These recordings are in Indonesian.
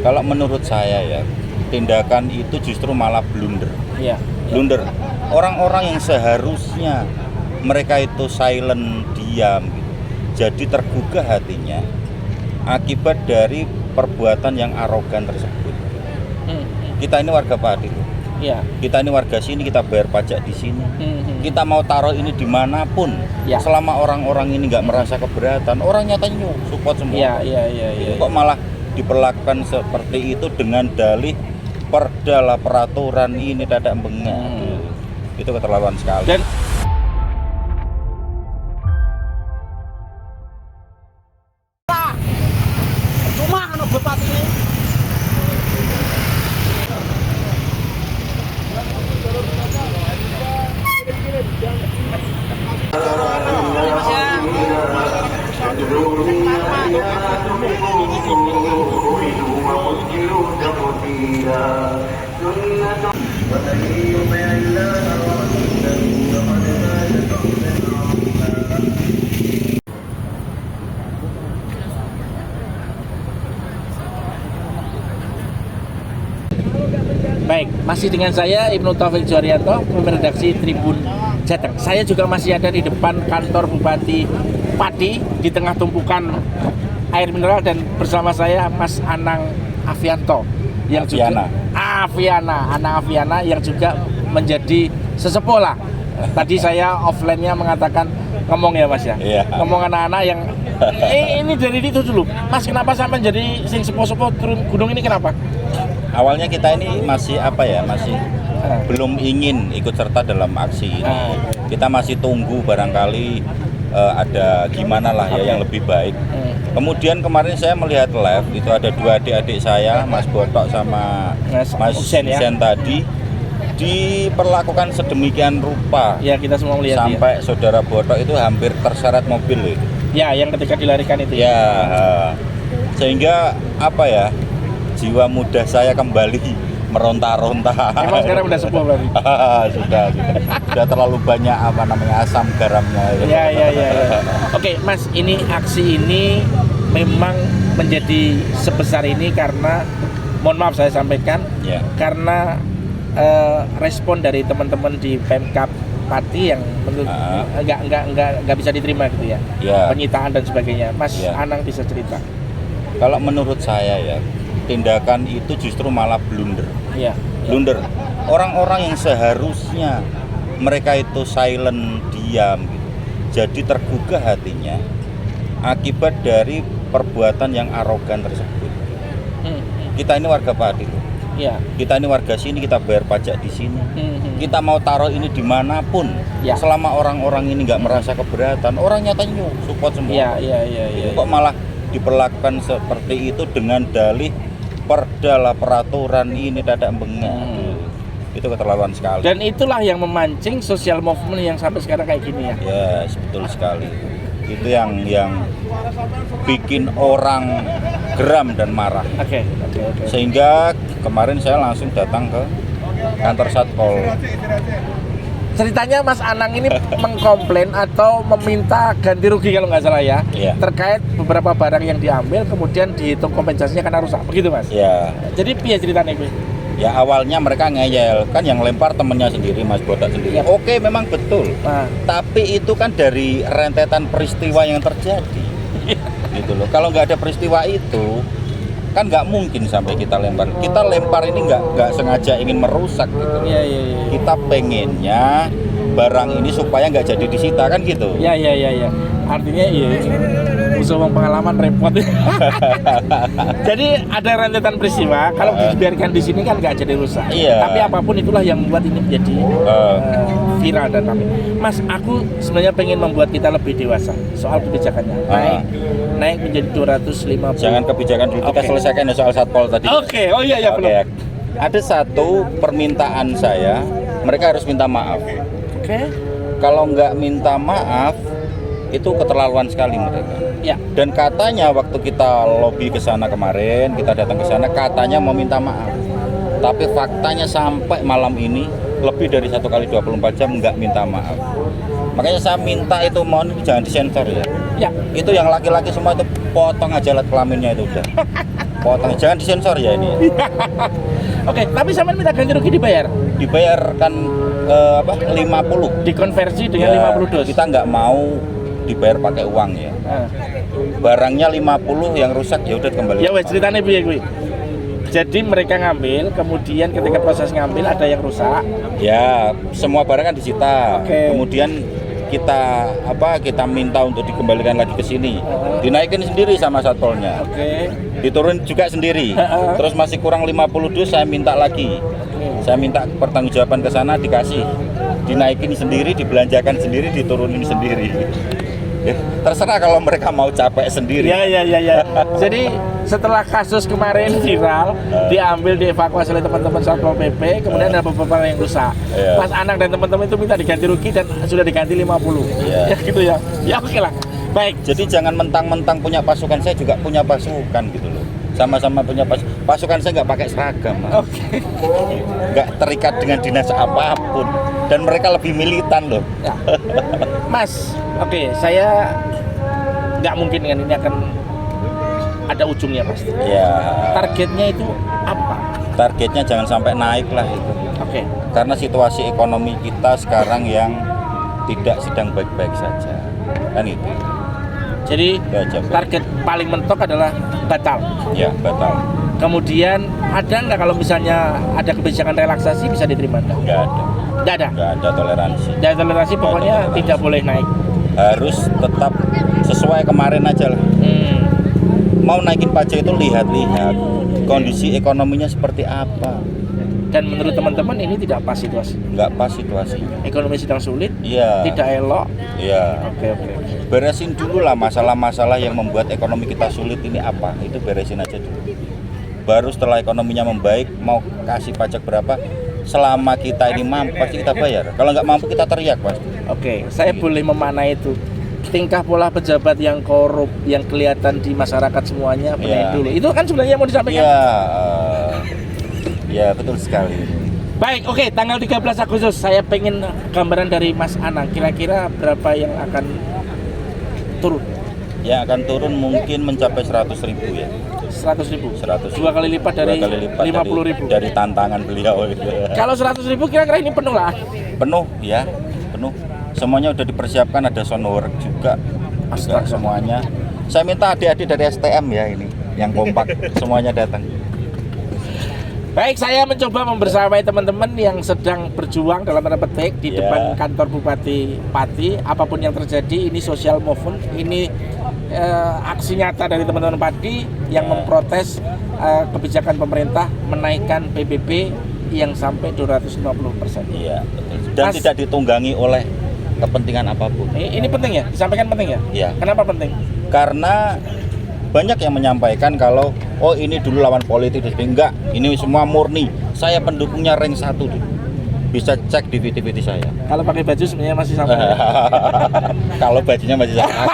Kalau menurut saya ya, tindakan itu justru malah blunder. Iya. Blunder. Orang-orang yang seharusnya mereka itu silent, diam, gitu, jadi tergugah hatinya akibat dari perbuatan yang arogan tersebut. Kita ini warga Pati, Iya. kita ini warga sini, kita bayar pajak di sini. Kita mau taruh ini dimanapun, Ya. selama orang-orang ini nggak merasa keberatan, orang nyatanya support semua. Iya. Kok malah diperlakukan seperti itu dengan dalih perda lah, peraturan ini dadak bengak. Itu keterlaluan sekali. Dan cuma kan bupati ini baik, masih dengan saya Ibnu Taufik Juwarianto, pemimpin redaksi Tribun Jateng. Saya juga masih ada di depan kantor Bupati Pati di tengah tumpukan air mineral, dan bersama saya Mas Anang Afianto yang Afiana. juga Anang Afiana yang juga menjadi sesepuh lah. Tadi saya offline-nya mengatakan ngomong ya Mas ya. Iya. Ngomong anak-anak yang ini dari itu dulu. Mas, kenapa sampai jadi sing sepuh-sepuh turun gunung ini, kenapa? Awalnya kita ini masih masih belum ingin ikut serta dalam aksi ini. Kita masih tunggu barangkali ada gimana lah ya yang lebih baik. Kemudian kemarin saya melihat live, itu ada dua adik-adik saya, Mas Botok sama Mas Husen ya. Husen tadi, diperlakukan sedemikian rupa. Ya, kita semua melihat Sampai saudara Botok itu hampir terseret mobil itu. ya, yang ketika dilarikan itu. Ya, sehingga jiwa muda saya kembali meronta-ronta. Emang sekarang udah sepuh berarti? sudah terlalu banyak asam garamnya. Ya. Oke, Mas, ini aksi ini memang menjadi sebesar ini karena, mohon maaf saya sampaikan, Ya. karena respon dari teman-teman di Pemkab Pati yang menurut nggak bisa diterima gitu ya. Ya. Penyitaan dan sebagainya. Mas Ya. Anang bisa cerita? Kalau menurut saya ya, tindakan itu justru malah blunder. Iya. Blunder. Orang-orang yang seharusnya mereka itu silent, diam, gitu, jadi tergugah hatinya akibat dari perbuatan yang arogan tersebut. Kita ini warga Pati, Iya. kita ini warga sini, kita bayar pajak di sini. Kita mau taruh ini dimanapun, Ya. selama orang-orang ini nggak merasa keberatan, orang nyatanya support semua. Iya. Kok malah diperlakukan seperti itu dengan dalih perda lah, peraturan ini dadak bengak. Itu keterlaluan sekali. Dan itulah yang memancing social movement yang sampai sekarang kayak gini ya. Ya, betul sekali. Itu yang bikin orang geram dan marah. Oke. Sehingga kemarin saya langsung datang ke kantor Satpol. Ceritanya Mas Anang ini mengkomplain atau meminta ganti rugi kalau nggak salah ya, Iya. terkait beberapa barang yang diambil kemudian dihitung kompensasinya karena rusak, begitu Mas? Ya, Jadi piye ceritanya itu? ya awalnya mereka ngeyel, kan yang lempar temennya sendiri, Mas Botak sendiri. Iya. Oke, memang betul. Nah, Tapi itu kan dari rentetan peristiwa yang terjadi. Gitu loh. Kalau nggak ada peristiwa itu, kan nggak mungkin sampai kita lempar. Kita lempar ini nggak sengaja ingin merusak gitu. iya. Kita pengennya barang ini supaya nggak jadi disita, kan gitu. Iya. Artinya iya. Musuh pengalaman repot. Jadi ada rentetan peristiwa. Kalau dibiarkan di sini kan nggak jadi rusak. Iya. Tapi apapun itulah yang membuat ini menjadi viral dan ramai. Mas, aku sebenarnya pengen membuat kita lebih dewasa soal kebijakannya. Naik menjadi 250. Jangan kebijakan dulu, kita Oke. selesaikan ya soal Satpol tadi. Oke. Oh iya Oke. belum. Ada satu permintaan saya, mereka harus minta maaf. Oke. Kalau nggak minta maaf, itu keterlaluan sekali mereka. Ya. Dan katanya waktu kita lobby ke sana kemarin, kita datang ke sana, katanya mau minta maaf. Tapi faktanya sampai malam ini lebih dari 1 kali 24 jam nggak minta maaf. Makanya saya minta itu mohon jangan disensor ya. Ya. Itu yang laki-laki semua itu potong aja alat kelaminnya itu udah. potong, jangan disensor ya ini. Oke, tapi sampean minta ganti rugi dibayar? Dibayarkan 50. Dikonversi dengan Ya, 50 dos. kita nggak mau dibayar pakai uang ya. Ah. Barangnya 50, yang rusak ya udah kembali. Ya wes ceritanya piye kuwi? Jadi mereka ngambil, kemudian ketika proses ngambil ada yang rusak. Ya, semua barang kan disita. Oke. Kemudian kita minta untuk dikembalikan lagi ke sini. Dinaikin sendiri sama satpolnya. Oke. Diturun juga sendiri. Terus masih kurang 50 dus, saya minta lagi. Saya minta pertanggungjawaban ke sana, dikasih. Dinaikin sendiri, dibelanjakan sendiri, diturunin sendiri. Ya, terserah kalau mereka mau capek sendiri. Ya. Jadi setelah kasus kemarin viral, diambil, dievakuasi oleh teman-teman Satpol PP, kemudian ada beberapa yang rusak. Ya. Mas Anang dan teman-teman itu minta diganti rugi dan sudah diganti 50. Ya. Ya gitu ya. Ya oke lah. Baik. Jadi jangan mentang-mentang punya pasukan, saya juga punya pasukan gitu loh. Sama-sama punya pasukan, saya nggak pakai seragam, Mas. Oke. Nggak terikat dengan dinas apapun, dan mereka lebih militan loh. Ya. Mas, oke, saya nggak mungkin dengan ini akan ada ujungnya pasti. Ya, Targetnya itu apa? targetnya jangan sampai naik lah itu. Oke. Karena situasi ekonomi kita sekarang yang tidak sedang baik-baik saja, kan itu. Jadi Itu aja, Bro. target paling mentok adalah batal. Ya, batal. Kemudian ada nggak kalau misalnya ada kebijakan relaksasi bisa diterima? Nggak ada. Nggak ada. Nggak ada toleransi. Dan toleransi pokoknya toleransi. tidak boleh naik. Harus tetap sesuai kemarin aja lah. Mau naikin pajak itu lihat-lihat kondisi ekonominya seperti apa. Dan menurut teman-teman ini tidak pas situasi. Nggak pas situasinya. Ekonomi sedang sulit, Iya. tidak elok. Iya. Oke. Beresin dulu lah masalah-masalah yang membuat ekonomi kita sulit ini apa. Itu beresin aja dulu. Baru setelah ekonominya membaik, mau kasih pajak berapa, selama kita ini mampu pasti kita bayar. Kalau nggak mampu kita teriak pasti. Oke, saya boleh memaknai itu. Tingkah pola pejabat yang korup, yang kelihatan di masyarakat semuanya, benahi Iya. dulu. Itu kan sebenarnya yang mau disampaikan. Iya. Ya betul sekali. Baik, oke, tanggal 13 Agustus saya pengen gambaran dari Mas Anang. Kira-kira berapa yang akan turun? Yang akan turun mungkin mencapai 100.000 ya. 100.000. 100.000. Dua kali lipat dari 50.000. dari tantangan beliau itu. Kalau 100.000 kira-kira ini penuh lah. Penuh ya, penuh. Semuanya udah dipersiapkan, ada sound work juga Astaga. semuanya. Saya minta adik-adik dari STM ya ini, yang kompak semuanya datang. Baik, saya mencoba membersamai teman-teman yang sedang berjuang dalam tanda petik di Ya. depan kantor Bupati Pati. Apapun yang terjadi, ini social movement, ini aksi nyata dari teman-teman Pati yang memprotes kebijakan pemerintah menaikkan PBB yang sampai 250%. Iya, betul. Dan Mas- tidak ditunggangi oleh kepentingan apapun. Ini penting ya, disampaikan penting ya? Iya. Kenapa penting? Karena banyak yang menyampaikan kalau oh ini dulu lawan politik, enggak, ini semua murni. Saya pendukungnya rank 1 tuh. Bisa cek di VT-VT saya. Kalau pakai baju sebenarnya masih sama. Kalau bajunya masih sama.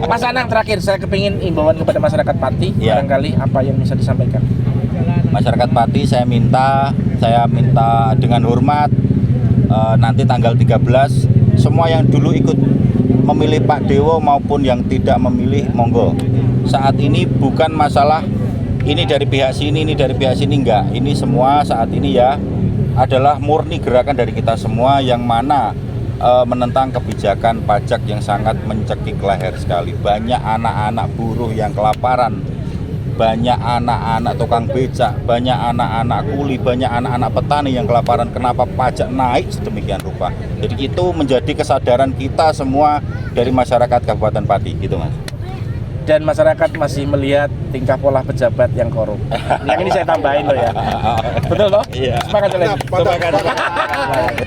Mas Anang, terakhir saya kepingin imbauan kepada masyarakat Pati, Iya. barangkali apa yang bisa disampaikan. Masyarakat Pati saya minta dengan hormat nanti tanggal 13 semua yang dulu ikut memilih Pak Dewo maupun yang tidak memilih monggo. Saat ini bukan masalah ini dari pihak sini, ini dari pihak sini, enggak. Ini semua saat ini ya adalah murni gerakan dari kita semua yang mana menentang kebijakan pajak yang sangat mencekik leher sekali. Banyak anak-anak buruh yang kelaparan, banyak anak-anak tukang becak, banyak anak-anak kuli, banyak anak-anak petani yang kelaparan. Kenapa pajak naik sedemikian rupa? Jadi itu menjadi kesadaran kita semua dari masyarakat Kabupaten Pati, gitu Mas. Dan masyarakat masih melihat tingkah pola pejabat yang korup. Yang ini saya tambahin loh ya. Betul loh? Iya. Sepakat kalian?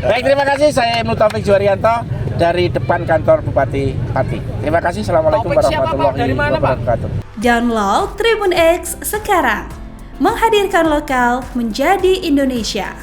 Baik, terima kasih. Saya Ibnu Taufik Juwarianto dari depan kantor Bupati Pati. Terima kasih. Assalamualaikum Taufik siapa, Pak? warahmatullahi Dari mana, Pak? wabarakatuh. Download Tribun X sekarang. Menghadirkan lokal menjadi Indonesia.